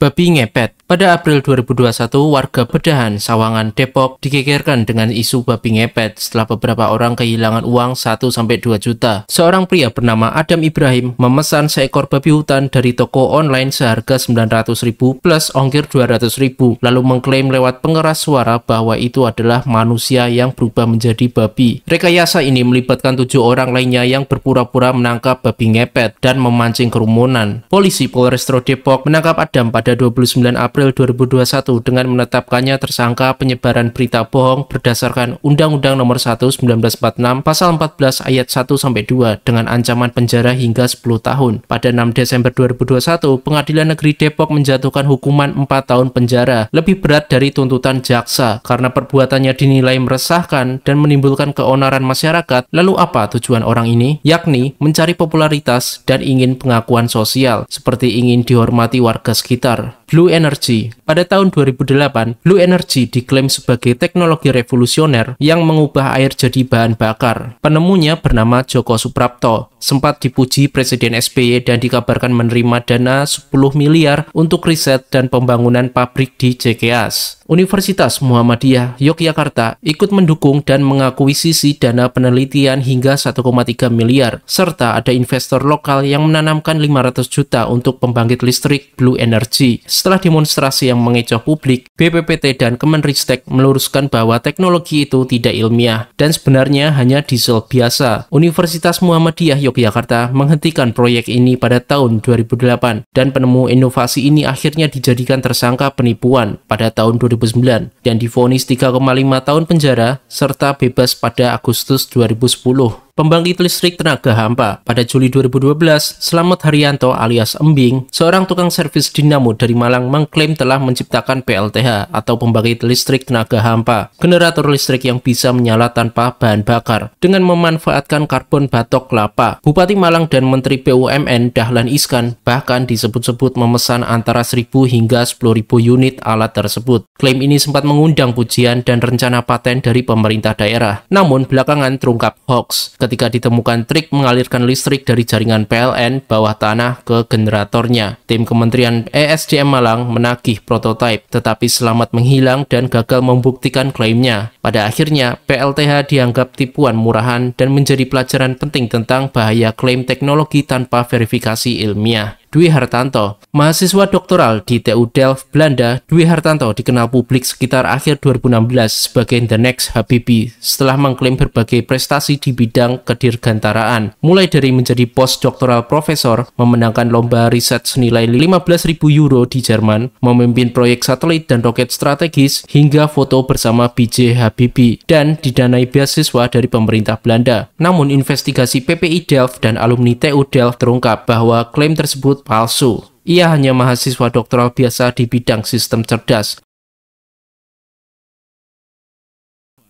Babi ngepet. Pada April 2021, warga Bedahan, Sawangan, Depok digegerkan dengan isu babi ngepet setelah beberapa orang kehilangan uang 1-2 juta. Seorang pria bernama Adam Ibrahim memesan seekor babi hutan dari toko online seharga 900.000 plus ongkir 200.000, lalu mengklaim lewat pengeras suara bahwa itu adalah manusia yang berubah menjadi babi. Rekayasa ini melibatkan 7 orang lainnya yang berpura-pura menangkap babi ngepet dan memancing kerumunan. Polisi Polrestro Depok menangkap Adam pada 29 April 2021 dengan menetapkannya tersangka penyebaran berita bohong berdasarkan Undang-Undang Nomor 1 1946 Pasal 14 Ayat 1-2 dengan ancaman penjara hingga 10 tahun. Pada 6 Desember 2021, Pengadilan Negeri Depok menjatuhkan hukuman 4 tahun penjara, lebih berat dari tuntutan jaksa karena perbuatannya dinilai meresahkan dan menimbulkan keonaran masyarakat. Lalu apa tujuan orang ini? Yakni mencari popularitas dan ingin pengakuan sosial, seperti ingin dihormati warga sekitar. Blue Energy. Pada tahun 2008, Blue Energy diklaim sebagai teknologi revolusioner yang mengubah air jadi bahan bakar. Penemunya bernama Joko Suprapto, sempat dipuji Presiden SBY dan dikabarkan menerima dana 10 miliar untuk riset dan pembangunan pabrik di Cikeas. Universitas Muhammadiyah Yogyakarta ikut mendukung dan mengakuisisi dana penelitian hingga 1,3 miliar, serta ada investor lokal yang menanamkan 500 juta untuk pembangkit listrik Blue Energy. Setelah demonstrasi yang mengecoh publik, BPPT dan Kemenristek meluruskan bahwa teknologi itu tidak ilmiah dan sebenarnya hanya diesel biasa. Universitas Muhammadiyah Yogyakarta menghentikan proyek ini pada tahun 2008 dan penemu inovasi ini akhirnya dijadikan tersangka penipuan pada tahun 2009 dan divonis 3,5 tahun penjara serta bebas pada Agustus 2010. Pembangkit listrik tenaga hampa. Pada Juli 2012, Slamet Haryanto alias Embing, seorang tukang servis dinamo dari Malang mengklaim telah menciptakan PLTH atau pembangkit listrik tenaga hampa, generator listrik yang bisa menyala tanpa bahan bakar dengan memanfaatkan karbon batok kelapa. Bupati Malang dan Menteri BUMN Dahlan Iskan bahkan disebut-sebut memesan antara 1.000 hingga 10.000 unit alat tersebut. Klaim ini sempat mengundang pujian dan rencana paten dari pemerintah daerah. Namun belakangan terungkap hoax ketika ditemukan trik mengalirkan listrik dari jaringan PLN bawah tanah ke generatornya. Tim Kementerian ESDM Malang menagih prototipe, tetapi Slamet menghilang dan gagal membuktikan klaimnya. Pada akhirnya, PLTH dianggap tipuan murahan dan menjadi pelajaran penting tentang bahaya klaim teknologi tanpa verifikasi ilmiah. Dwi Hartanto, mahasiswa doktoral di TU Delft, Belanda. Dwi Hartanto dikenal publik sekitar akhir 2016 sebagai The Next Habibie setelah mengklaim berbagai prestasi di bidang kedirgantaraan, mulai dari menjadi postdoktoral profesor, memenangkan lomba riset senilai 15.000 euro di Jerman, memimpin proyek satelit dan roket strategis, hingga foto bersama B.J. Habibie, dan didanai beasiswa dari pemerintah Belanda. Namun investigasi PPI Delft dan alumni TU Delft terungkap bahwa klaim tersebut palsu. Ia hanya mahasiswa doktoral biasa di bidang sistem cerdas,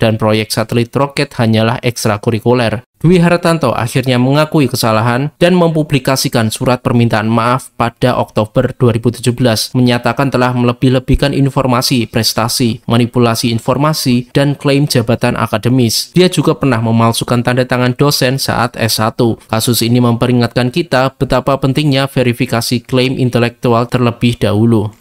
dan proyek satelit roket hanyalah ekstrakurikuler. Dwi Hartanto akhirnya mengakui kesalahan dan mempublikasikan surat permintaan maaf pada Oktober 2017, menyatakan telah melebih-lebihkan informasi, prestasi, manipulasi informasi, dan klaim jabatan akademis. Dia juga pernah memalsukan tanda tangan dosen saat S1. Kasus ini memperingatkan kita betapa pentingnya verifikasi klaim intelektual terlebih dahulu.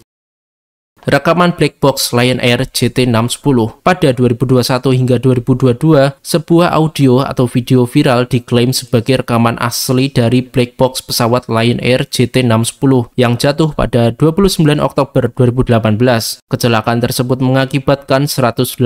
Rekaman black box Lion Air JT610. Pada 2021 hingga 2022, sebuah audio atau video viral diklaim sebagai rekaman asli dari black box pesawat Lion Air JT610 yang jatuh pada 29 Oktober 2018. Kecelakaan tersebut mengakibatkan 189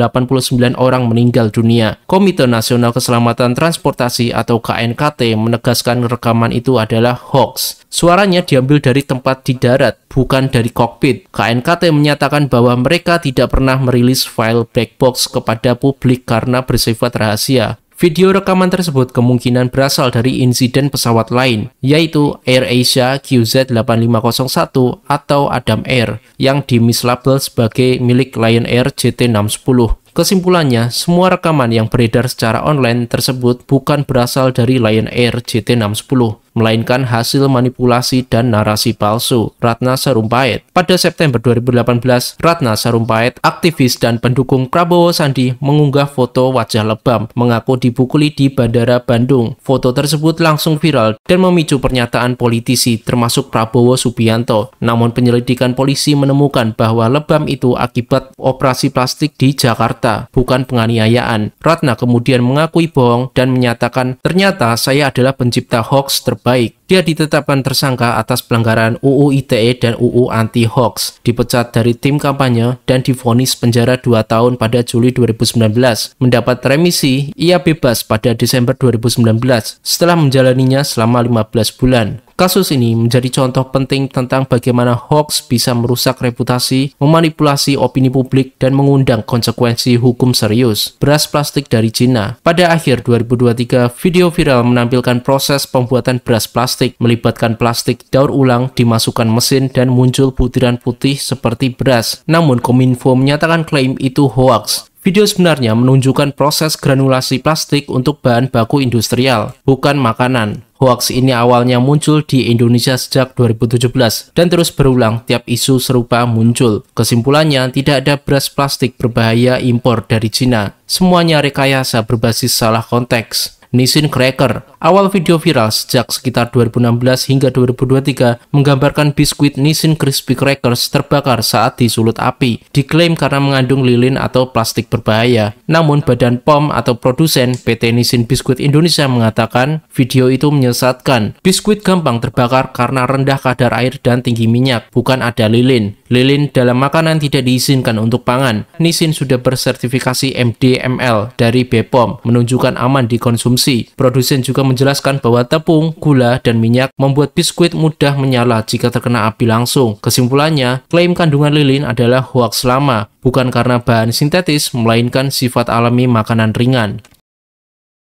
orang meninggal dunia. Komite Nasional Keselamatan Transportasi atau KNKT menegaskan rekaman itu adalah hoax. Suaranya diambil dari tempat di darat, bukan dari kokpit. KNKT menyatakan bahwa mereka tidak pernah merilis file black box kepada publik karena bersifat rahasia. Video rekaman tersebut kemungkinan berasal dari insiden pesawat lain, yaitu AirAsia QZ8501 atau Adam Air, yang dimislabel sebagai milik Lion Air JT610. Kesimpulannya, semua rekaman yang beredar secara online tersebut bukan berasal dari Lion Air JT610. melainkan hasil manipulasi dan narasi palsu. Ratna Sarumpait. Pada September 2018, Ratna Sarumpait, aktivis dan pendukung Prabowo Sandi, mengunggah foto wajah lebam, mengaku dipukuli di Bandara Bandung. Foto tersebut langsung viral dan memicu pernyataan politisi termasuk Prabowo Subianto. Namun penyelidikan polisi menemukan bahwa lebam itu akibat operasi plastik di Jakarta, bukan penganiayaan. Ratna kemudian mengakui bohong dan menyatakan, ternyata saya adalah pencipta hoax terbaik. Dia ditetapkan tersangka atas pelanggaran UU ITE dan UU anti-hoax, dipecat dari tim kampanye dan divonis penjara 2 tahun pada Juli 2019. Mendapat remisi, ia bebas pada Desember 2019 setelah menjalaninya selama 15 bulan. Kasus ini menjadi contoh penting tentang bagaimana hoax bisa merusak reputasi, memanipulasi opini publik, dan mengundang konsekuensi hukum serius. Beras plastik dari Cina. Pada akhir 2023, video viral menampilkan proses pembuatan beras plastik, melibatkan plastik daur ulang, dimasukkan mesin, dan muncul butiran putih seperti beras. Namun Kominfo menyatakan klaim itu hoax. Video sebenarnya menunjukkan proses granulasi plastik untuk bahan baku industrial, bukan makanan. Hoax ini awalnya muncul di Indonesia sejak 2017 dan terus berulang tiap isu serupa muncul. Kesimpulannya, tidak ada beras plastik berbahaya impor dari Cina. Semuanya rekayasa berbasis salah konteks. Nissin Cracker. Awal video viral sejak sekitar 2016 hingga 2023 menggambarkan biskuit Nissin Crispy Crackers terbakar saat disulut api. Diklaim karena mengandung lilin atau plastik berbahaya. Namun Badan POM atau produsen PT Nissin Biskuit Indonesia mengatakan video itu menyesatkan. Biskuit gampang terbakar karena rendah kadar air dan tinggi minyak, bukan ada lilin. Lilin dalam makanan tidak diizinkan untuk pangan. Nissin sudah bersertifikasi MDML dari BPOM, menunjukkan aman dikonsumsi. Produsen juga menjelaskan bahwa tepung, gula, dan minyak membuat biskuit mudah menyala jika terkena api langsung. Kesimpulannya, klaim kandungan lilin adalah hoaks lama, bukan karena bahan sintetis, melainkan sifat alami makanan ringan.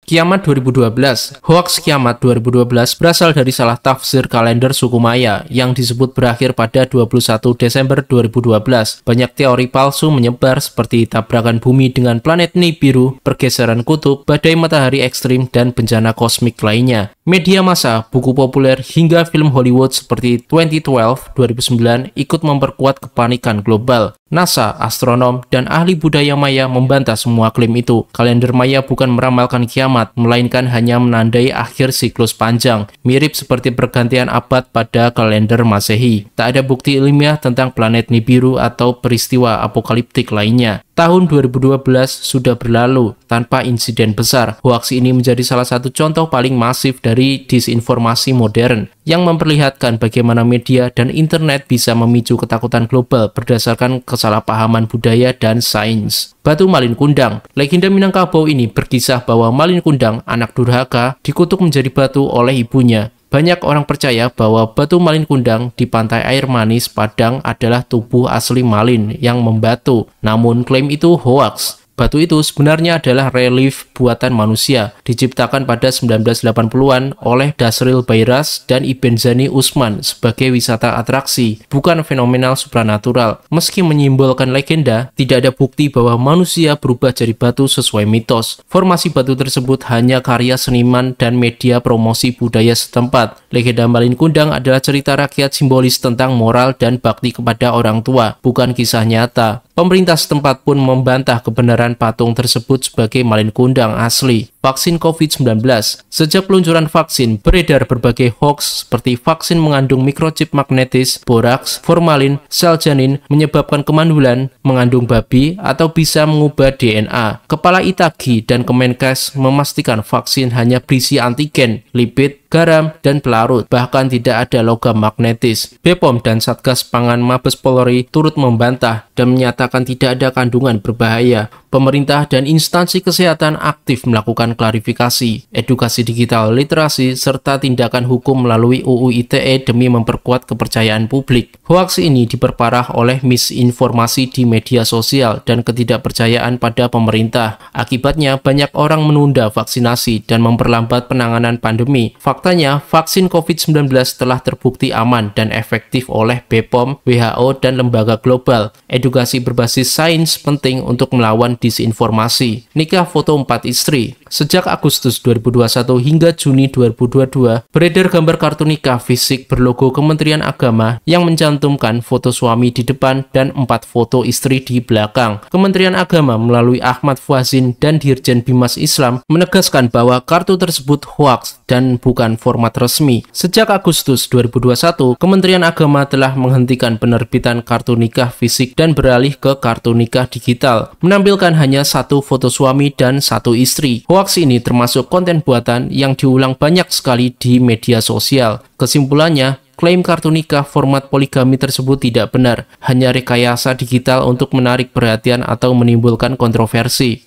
Kiamat 2012. Hoaks Kiamat 2012 berasal dari salah tafsir kalender suku Maya yang disebut berakhir pada 21 Desember 2012. Banyak teori palsu menyebar seperti tabrakan bumi dengan planet Nibiru, pergeseran kutub, badai matahari ekstrim, dan bencana kosmik lainnya. Media massa, buku populer, hingga film Hollywood seperti 2012, 2009 ikut memperkuat kepanikan global. NASA, astronom, dan ahli budaya Maya membantah semua klaim itu. Kalender Maya bukan meramalkan kiamat, melainkan hanya menandai akhir siklus panjang, mirip seperti pergantian abad pada kalender Masehi. Tak ada bukti ilmiah tentang planet Nibiru atau peristiwa apokaliptik lainnya. Tahun 2012 sudah berlalu tanpa insiden besar. Hoaks ini menjadi salah satu contoh paling masif dari disinformasi modern yang memperlihatkan bagaimana media dan internet bisa memicu ketakutan global berdasarkan kesalahpahaman budaya dan sains. Batu Malin Kundang. Legenda Minangkabau ini berkisah bahwa Malin Kundang, anak durhaka, dikutuk menjadi batu oleh ibunya. Banyak orang percaya bahwa batu Malin Kundang di pantai air manis Padang adalah tubuh asli Malin yang membatu. Namun klaim itu hoaks. Batu itu sebenarnya adalah relief buatan manusia, diciptakan pada 1980-an oleh Dasril Bayras dan Ibn Zani Usman sebagai wisata atraksi, bukan fenomenal supranatural. Meski menyimbolkan legenda, tidak ada bukti bahwa manusia berubah jadi batu sesuai mitos. Formasi batu tersebut hanya karya seniman dan media promosi budaya setempat. Legenda Malin Kundang adalah cerita rakyat simbolis tentang moral dan bakti kepada orang tua, bukan kisah nyata. Pemerintah setempat pun membantah kebenaran patung tersebut sebagai Malin Kundang asli. Vaksin COVID-19. Sejak peluncuran vaksin, beredar berbagai hoaks seperti vaksin mengandung mikrochip magnetis, boraks, formalin, sel janin, menyebabkan kemandulan, mengandung babi, atau bisa mengubah DNA. Kepala Itagi dan Kemenkes memastikan vaksin hanya berisi antigen, lipid, garam, dan pelarut, bahkan tidak ada logam magnetis. BPOM dan Satgas Pangan Mabes Polri turut membantah dan menyatakan tidak ada kandungan berbahaya. Pemerintah dan instansi kesehatan aktif melakukan klarifikasi, edukasi digital, literasi, serta tindakan hukum melalui UU ITE demi memperkuat kepercayaan publik. Hoaks ini diperparah oleh misinformasi di media sosial dan ketidakpercayaan pada pemerintah. Akibatnya, banyak orang menunda vaksinasi dan memperlambat penanganan pandemi. Faktanya, vaksin COVID-19 telah terbukti aman dan efektif oleh BPOM, WHO, dan lembaga global. Edukasi berbasis sains penting untuk melawan disinformasi. Nikah foto 4 istri. Sejak Agustus 2021 hingga Juni 2022, beredar gambar kartu nikah fisik berlogo Kementerian Agama yang mencantumkan foto suami di depan dan 4 foto istri di belakang. Kementerian Agama melalui Ahmad Fuazin dan Dirjen Bimas Islam menegaskan bahwa kartu tersebut hoaks dan bukan format resmi. Sejak Agustus 2021, Kementerian Agama telah menghentikan penerbitan kartu nikah fisik dan beralih ke kartu nikah digital, menampilkan hanya 1 foto suami dan 1 istri. Hoaks ini termasuk konten buatan yang diulang banyak sekali di media sosial. Kesimpulannya, klaim kartu nikah format poligami tersebut tidak benar, hanya rekayasa digital untuk menarik perhatian atau menimbulkan kontroversi.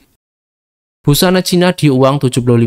Busana Cina di uang 75.000.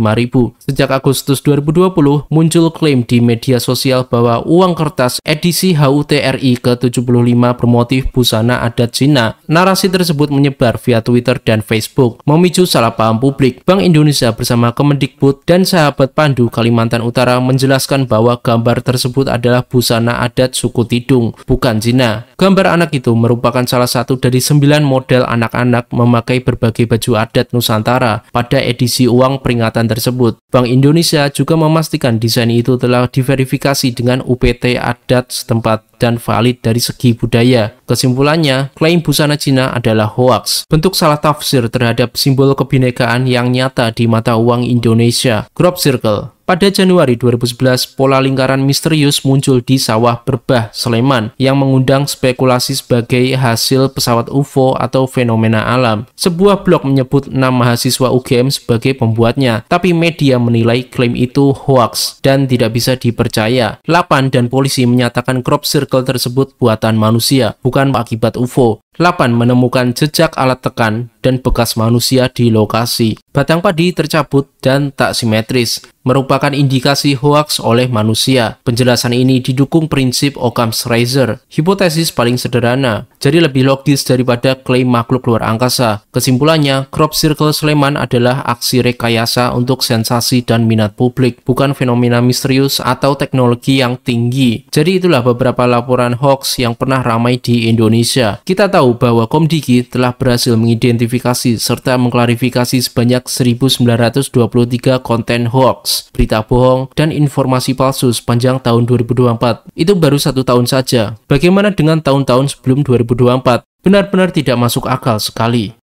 Sejak Agustus 2020, muncul klaim di media sosial bahwa uang kertas edisi HUT RI ke-75 bermotif busana adat Cina. Narasi tersebut menyebar via Twitter dan Facebook, memicu salah paham publik. Bank Indonesia bersama Kemendikbud dan Sahabat Pandu Kalimantan Utara menjelaskan bahwa gambar tersebut adalah busana adat suku Tidung, bukan Cina. Gambar anak itu merupakan salah satu dari 9 model anak-anak memakai berbagai baju adat Nusantara pada edisi uang peringatan tersebut. Bank Indonesia juga memastikan desain itu telah diverifikasi dengan UPT adat setempat dan valid dari segi budaya. Kesimpulannya, klaim busana Cina adalah hoaks, bentuk salah tafsir terhadap simbol kebinekaan yang nyata di mata uang Indonesia. Crop Circle. Pada Januari 2011, pola lingkaran misterius muncul di Sawah Berbah, Sleman, yang mengundang spekulasi sebagai hasil pesawat UFO atau fenomena alam. Sebuah blog menyebut 6 mahasiswa UGM sebagai pembuatnya, tapi media menilai klaim itu hoaks dan tidak bisa dipercaya. Lapan dan polisi menyatakan crop circle tersebut buatan manusia, bukan akibat UFO. 8. Menemukan jejak alat tekan dan bekas manusia di lokasi. Batang padi tercabut dan tak simetris, merupakan indikasi hoaks oleh manusia. Penjelasan ini didukung prinsip Occam's Razor, hipotesis paling sederhana, jadi lebih logis daripada klaim makhluk luar angkasa. Kesimpulannya, crop circle Sleman adalah aksi rekayasa untuk sensasi dan minat publik, bukan fenomena misterius atau teknologi yang tinggi. Jadi itulah beberapa laporan hoaks yang pernah ramai di Indonesia. Kita tahu bahwa Komdigi telah berhasil mengidentifikasi serta mengklarifikasi sebanyak 1923 konten hoaks, berita bohong, dan informasi palsu sepanjang tahun 2024. Itu baru 1 tahun saja. Bagaimana dengan tahun-tahun sebelum 2024? Benar-benar tidak masuk akal sekali.